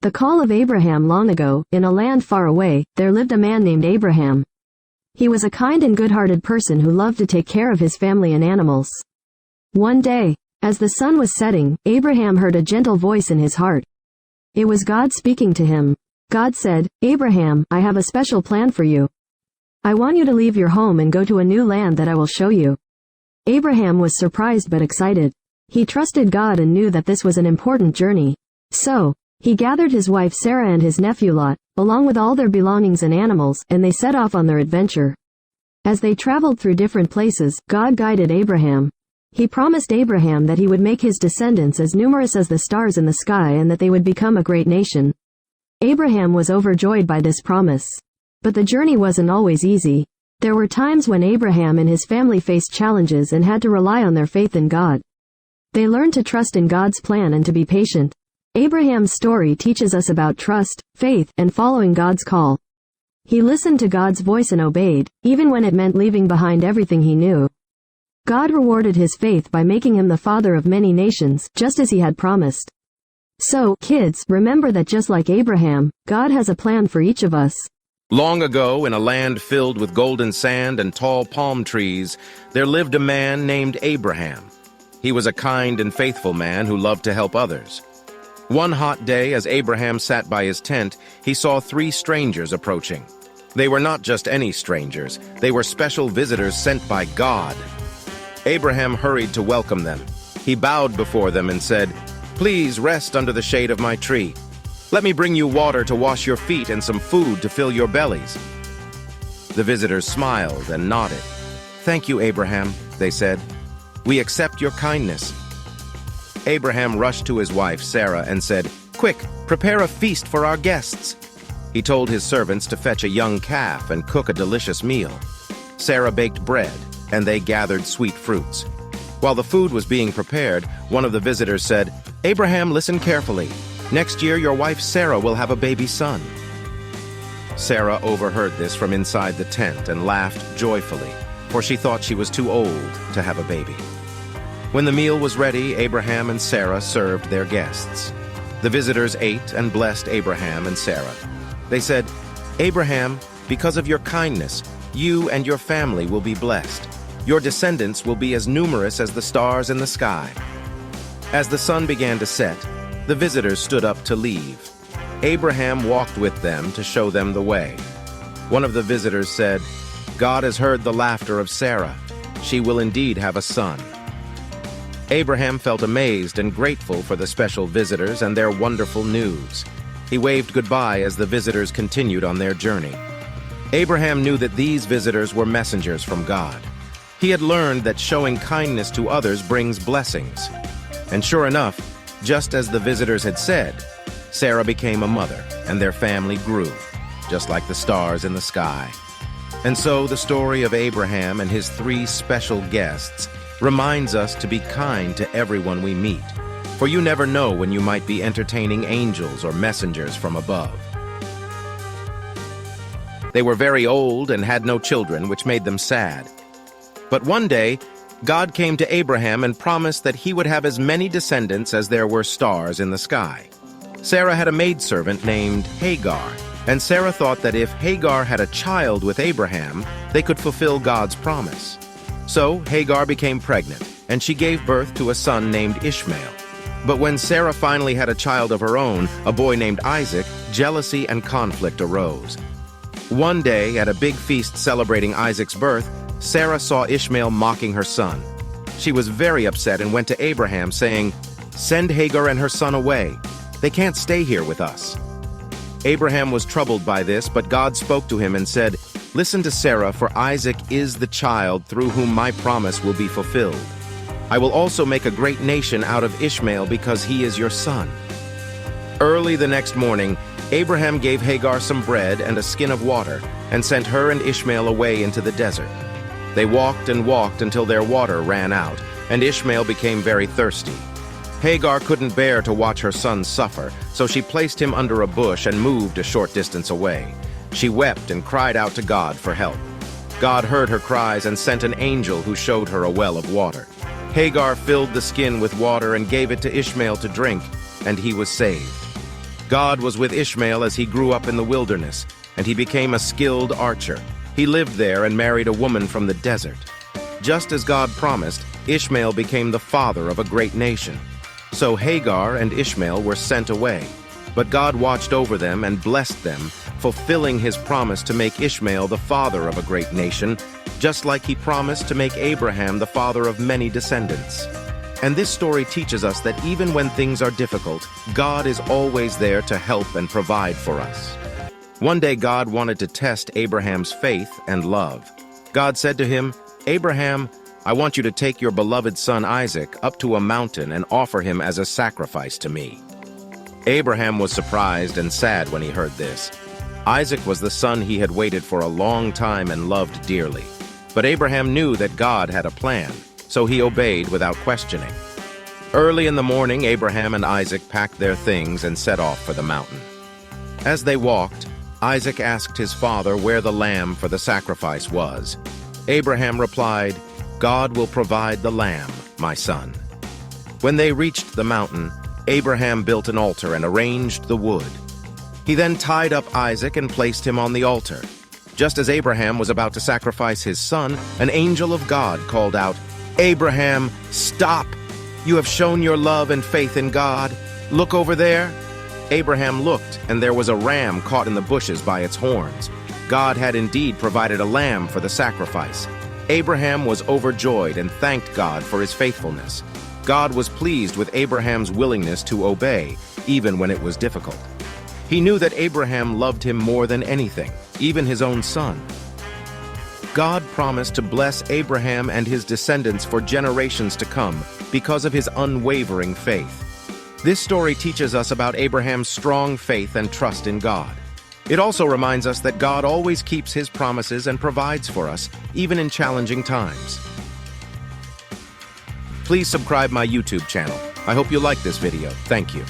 The call of Abraham. Long ago, in a land far away, there lived a man named Abraham. He was a kind and good-hearted person who loved to take care of his family and animals. One day, as the sun was setting, Abraham heard a gentle voice in his heart. It was God speaking to him. God said, "Abraham, I have a special plan for you. I want you to leave your home and go to a new land that I will show you." Abraham was surprised but excited. He trusted God and knew that this was an important journey. So, he gathered his wife Sarah and his nephew Lot, along with all their belongings and animals, and they set off on their adventure. As they traveled through different places, God guided Abraham. He promised Abraham that he would make his descendants as numerous as the stars in the sky and that they would become a great nation. Abraham was overjoyed by this promise. But the journey wasn't always easy. There were times when Abraham and his family faced challenges and had to rely on their faith in God. They learned to trust in God's plan and to be patient. Abraham's story teaches us about trust, faith, and following God's call. He listened to God's voice and obeyed, even when it meant leaving behind everything he knew. God rewarded his faith by making him the father of many nations, just as he had promised. So, kids, remember that just like Abraham, God has a plan for each of us. Long ago, in a land filled with golden sand and tall palm trees, there lived a man named Abraham. He was a kind and faithful man who loved to help others. One hot day, as Abraham sat by his tent, he saw 3 strangers approaching. They were not just any strangers, they were special visitors sent by God. Abraham hurried to welcome them. He bowed before them and said, "Please rest under the shade of my tree. Let me bring you water to wash your feet and some food to fill your bellies." The visitors smiled and nodded. "Thank you, Abraham," they said. "We accept your kindness." Abraham rushed to his wife, Sarah, and said, "Quick, prepare a feast for our guests." He told his servants to fetch a young calf and cook a delicious meal. Sarah baked bread, and they gathered sweet fruits. While the food was being prepared, one of the visitors said, "Abraham, listen carefully. Next year, your wife Sarah will have a baby son." Sarah overheard this from inside the tent and laughed joyfully, for she thought she was too old to have a baby. When the meal was ready, Abraham and Sarah served their guests. The visitors ate and blessed Abraham and Sarah. They said, "Abraham, because of your kindness, you and your family will be blessed. Your descendants will be as numerous as the stars in the sky." As the sun began to set, the visitors stood up to leave. Abraham walked with them to show them the way. One of the visitors said, "God has heard the laughter of Sarah. She will indeed have a son." Abraham felt amazed and grateful for the special visitors and their wonderful news. He waved goodbye as the visitors continued on their journey. Abraham knew that these visitors were messengers from God. He had learned that showing kindness to others brings blessings. And sure enough, just as the visitors had said, Sarah became a mother, and their family grew, just like the stars in the sky. And so the story of Abraham and his 3 special guests reminds us to be kind to everyone we meet, for you never know when you might be entertaining angels or messengers from above. They were very old and had no children, which made them sad. But one day, God came to Abraham and promised that he would have as many descendants as there were stars in the sky. Sarah had a maidservant named Hagar, and Sarah thought that if Hagar had a child with Abraham, they could fulfill God's promise. So Hagar became pregnant, and she gave birth to a son named Ishmael. But when Sarah finally had a child of her own, a boy named Isaac, jealousy and conflict arose. One day, at a big feast celebrating Isaac's birth, Sarah saw Ishmael mocking her son. She was very upset and went to Abraham, saying, "Send Hagar and her son away. They can't stay here with us." Abraham was troubled by this, but God spoke to him and said, "Listen to Sarah, for Isaac is the child through whom my promise will be fulfilled. I will also make a great nation out of Ishmael because he is your son." Early the next morning, Abraham gave Hagar some bread and a skin of water and sent her and Ishmael away into the desert. They walked and walked until their water ran out, and Ishmael became very thirsty. Hagar couldn't bear to watch her son suffer, so she placed him under a bush and moved a short distance away. She wept and cried out to God for help. God heard her cries and sent an angel who showed her a well of water. Hagar filled the skin with water and gave it to Ishmael to drink, and he was saved. God was with Ishmael as he grew up in the wilderness, and he became a skilled archer. He lived there and married a woman from the desert. Just as God promised, Ishmael became the father of a great nation. So Hagar and Ishmael were sent away, but God watched over them and blessed them, fulfilling his promise to make Ishmael the father of a great nation, just like he promised to make Abraham the father of many descendants. And this story teaches us that even when things are difficult, God is always there to help and provide for us. One day God wanted to test Abraham's faith and love. God said to him, "Abraham, I want you to take your beloved son Isaac up to a mountain and offer him as a sacrifice to me." Abraham was surprised and sad when he heard this. Isaac was the son he had waited for a long time and loved dearly. But Abraham knew that God had a plan, so he obeyed without questioning. Early in the morning, Abraham and Isaac packed their things and set off for the mountain. As they walked, Isaac asked his father where the lamb for the sacrifice was. Abraham replied, "God will provide the lamb, my son." When they reached the mountain, Abraham built an altar and arranged the wood. He then tied up Isaac and placed him on the altar. Just as Abraham was about to sacrifice his son, an angel of God called out, "Abraham, stop! You have shown your love and faith in God. Look over there." Abraham looked, and there was a ram caught in the bushes by its horns. God had indeed provided a lamb for the sacrifice. Abraham was overjoyed and thanked God for his faithfulness. God was pleased with Abraham's willingness to obey, even when it was difficult. He knew that Abraham loved him more than anything, even his own son. God promised to bless Abraham and his descendants for generations to come because of his unwavering faith. This story teaches us about Abraham's strong faith and trust in God. It also reminds us that God always keeps his promises and provides for us, even in challenging times. Please subscribe my YouTube channel. I hope you like this video. Thank you.